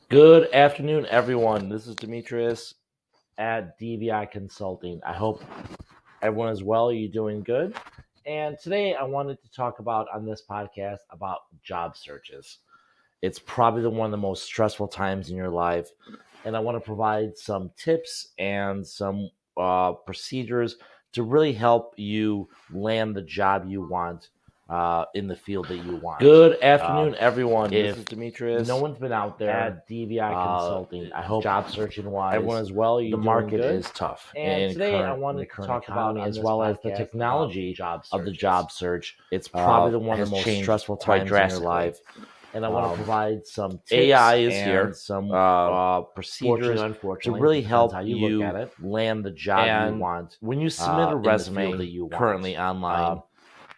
Good afternoon, everyone. This is Demetrius at DVI Consulting. I hope everyone is well. You're doing good. And today I wanted to talk about on this podcast about job searches. It's probably one of the most stressful times in your life. And I want to provide some tips and some procedures to really help you land the job you want in the field that you want. Good afternoon, everyone. This is Demetrius. No one's been out there at DVI Consulting. I hope job searching wise, everyone is well. The market is tough, and today I wanted to talk about as well as the technology of the job search. It's probably one of the most stressful times in your life. And I want to provide some tips AI is here, some procedures to really help you land the job you want. When you submit a resume that you currently online,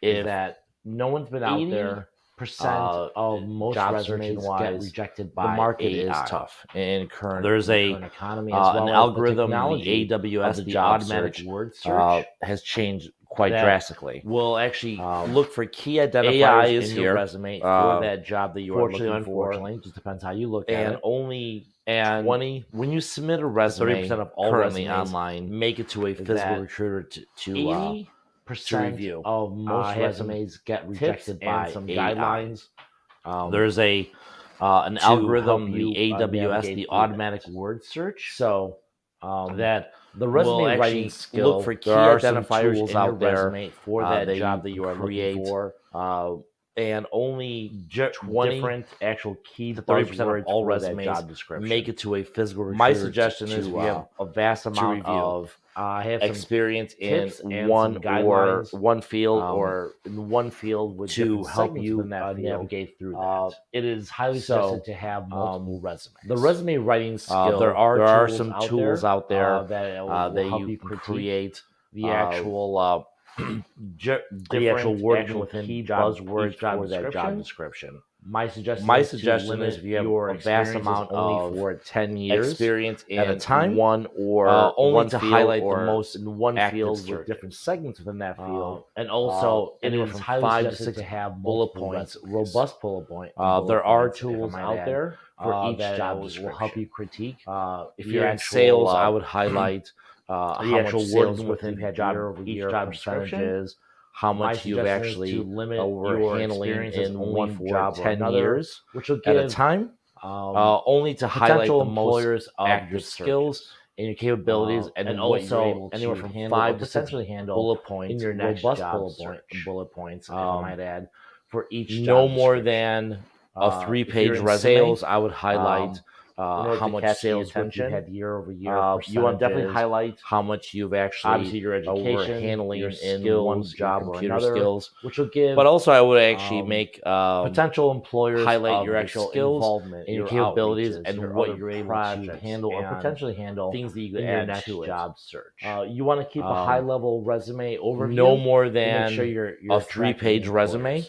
if that no one's been out there, percent of most resumes get rejected by the market AI. Is tough in current. There's a current economy as well an as algorithm, the AWS, the automatic search, word search, has changed quite drastically. We'll actually look for key identifiers in your resume for that job that you are looking for. Unfortunately, just depends how you look at it. And 20 when you submit a resume, 30% of all currently online make it to a physical recruiter to review. Of most resumes get rejected by some AI. Guidelines. There's an algorithm, the AWS, the automatic word search. So that the resume writing skill, look for key identifiers out there for that job that you are looking for. And only 20 different actual key 30% of all resumes job description make it to a physical recruiter. My suggestion is we have a vast amount of experience in one field or in one field with to help you navigate through that. It is highly suggested to have multiple resumes. The resume writing skill, there are some tools out there that you can create the actual wording within key buzzwords for that job description. My suggestion is if you have a vast amount of for 10 years experience at a time, one or only one to highlight the most in one field with different segments within that field, and also anywhere from 5 to 6 to have bullet points, robust bullet point. There are tools out there for each job description will help you critique. If you're in sales, I would highlight the actual wording within each job percentages, how much you've actually over handling in one job 10 years, which will give at a time, only to highlight the most of your skills and your capabilities, and also anywhere from 5 to potentially handle bullet points in your next job bullet points, I might add, for each job no more than a 3-page resume. Sales, I would highlight how much sales attention had year over year. You want to definitely highlight how much you've actually obviously your education, handling your skills, in one job or computer skills, which will give. But also, I would actually make potential employers highlight your actual skills, involvement, and your capabilities, and what you're able to handle or potentially handle things that you could add next to job search. You want to keep a high level resume overview, no more than you're a 3-page resume.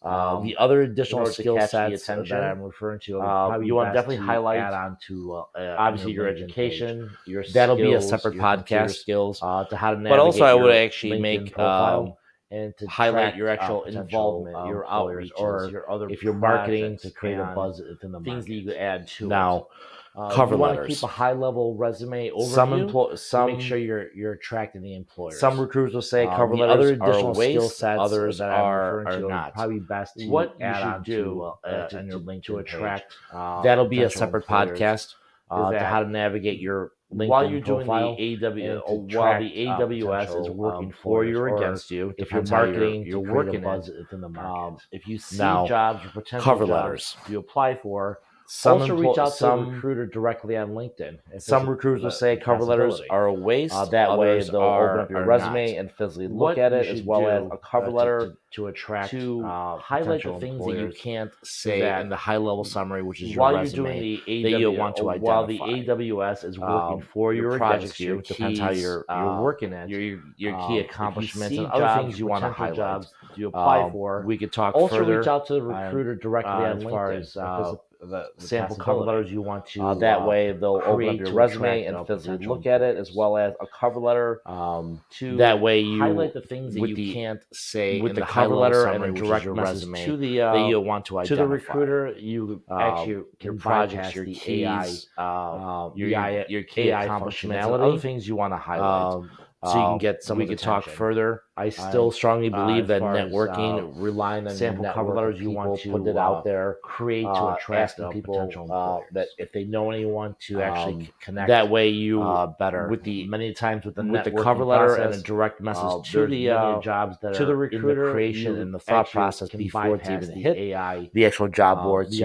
The other additional skill sets that I'm referring to, you want to definitely highlight add on to obviously your education, your that'll skills, be a separate podcast skills to how to navigate. But also, I would actually make and to highlight your actual involvement, your outreach, or your other if you're marketing to create a buzz within the things that you could add to now. Cover letters. You want to keep a high-level resume overview. Some make sure you're attracting the employers. Some recruiters will say cover letters other additional skill sets. Others that are not. Probably best to what you should do on your LinkedIn to attract. That'll be a separate podcast. To how to navigate your LinkedIn while you're doing while the AWS is working for you or against you. If you're marketing, you're working within the market. If you see jobs or potential cover letters you apply for. Also reach out to a recruiter directly on LinkedIn. Some recruiters will say cover letters are a waste. That way they'll open up your resume and physically look at it, as well as a cover letter to attract highlight the things that you can't say in the high-level summary, which is your resume that you want to identify. While the AWS is working for you or against you, depends how you're working at your key accomplishments and other things you want to highlight. Jobs you apply for. We could talk further. Also reach out to the recruiter directly on LinkedIn. The sample cover letters you want to that way they'll open up your resume and physically look at it, as well as a cover letter to that way you highlight the things that you can't say with the cover letter and a direct message to the that you want to identify. To the recruiter, you actually can project your keys, your key accomplishments, and other things you want to highlight. So you can get some. We could talk further. I still strongly believe that networking, relying on sample cover letters, you want to put it out there, create to attract people that if they know anyone to actually connect. That way, you better with the many times with the cover letter and a direct message to the jobs that to the recruiter, in the creation and the thought process before it's even hit the actual job boards.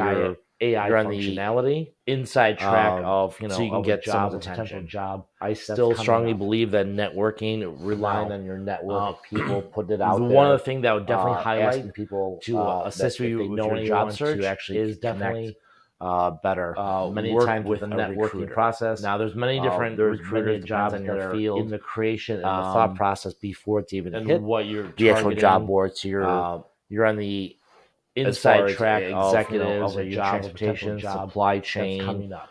AI functionality, inside track of so you can get someone's attention. Job. I still strongly believe that networking, relying on your network, people put it out there. One of the things that would definitely highlight people to assist you with your job search actually is definitely better. Many times with the networking process. Now, there's many different recruiters jobs in your field in the creation and the thought process before it's even hit what you're the actual job boards. You're on the inside track executives of your transportation, supply chain, coming up.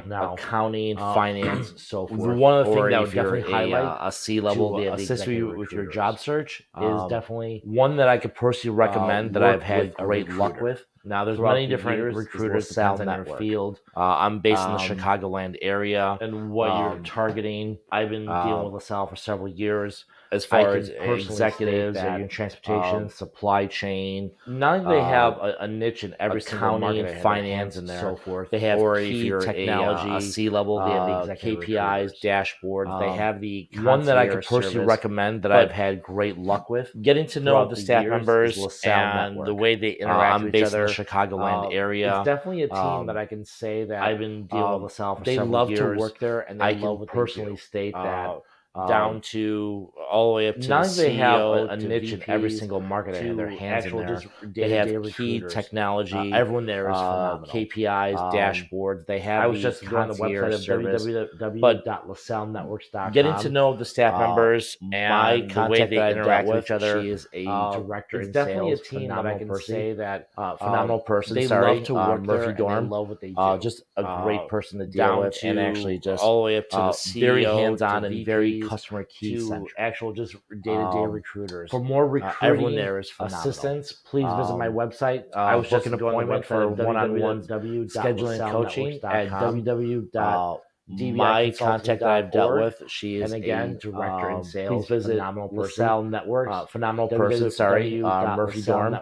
Now, accounting, finance, so forth. One of the things that would definitely highlight a C-level to assist you with your job search is definitely one that I could personally recommend that I've had great luck with. Now, there's many different recruiters depends on your field. I'm based in the Chicagoland area, and what you're targeting. I've been dealing with LaSalle for several years. As far as executives or your transportation, supply chain, not only they have a niche in every single market, finance and so forth. They have key technology, a C-level. They have the KPIs, dashboards. They have the one that I could personally recommend that I've had great luck with. Getting to know the staff members and the way they interact with each other. In the Chicagoland area. It's definitely a team that I can say that I've been dealing with LaSalle for several years. They love to work there, and I can personally state that. Down to all the way up to the CEO, they have a niche in every single market. They have their hands in there. They have key technology. Everyone there is phenomenal. KPIs, dashboards. They have. I was just on the website of www.lasallenetworks.com. Getting to know the staff members and the way they interact with each other. She is a director in sales. It's definitely a team that I can say that phenomenal person. They love to work Murphy Dorm. Love what they do. Just a great person to deal with, and actually just all the way up to the CEO, very hands-on and very customer key centric. Actual just day-to-day recruiters. For more recruiting there is assistance, please visit my website. I was just going to appointment for one-on-one scheduling and coaching at www. My contact that I've dealt with, she is, and again, director in sales. Please visit phenomenal LaSalle Networks. Phenomenal person. Sorry, Murphy Dorm.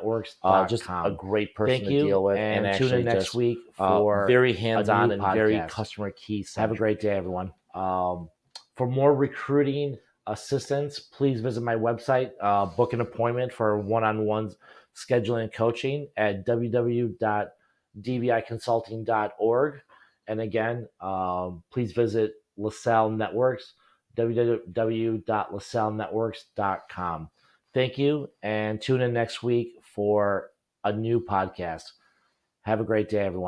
Just a great person to deal with, and tune in next week for very hands-on and very customer key. Have a great day, everyone. For more recruiting assistance, please visit my website. Book an appointment for one-on-one scheduling and coaching at www.dbiconsulting.org. And again, please visit LaSalle Networks, www.lasallenetworks.com. Thank you, and tune in next week for a new podcast. Have a great day, everyone.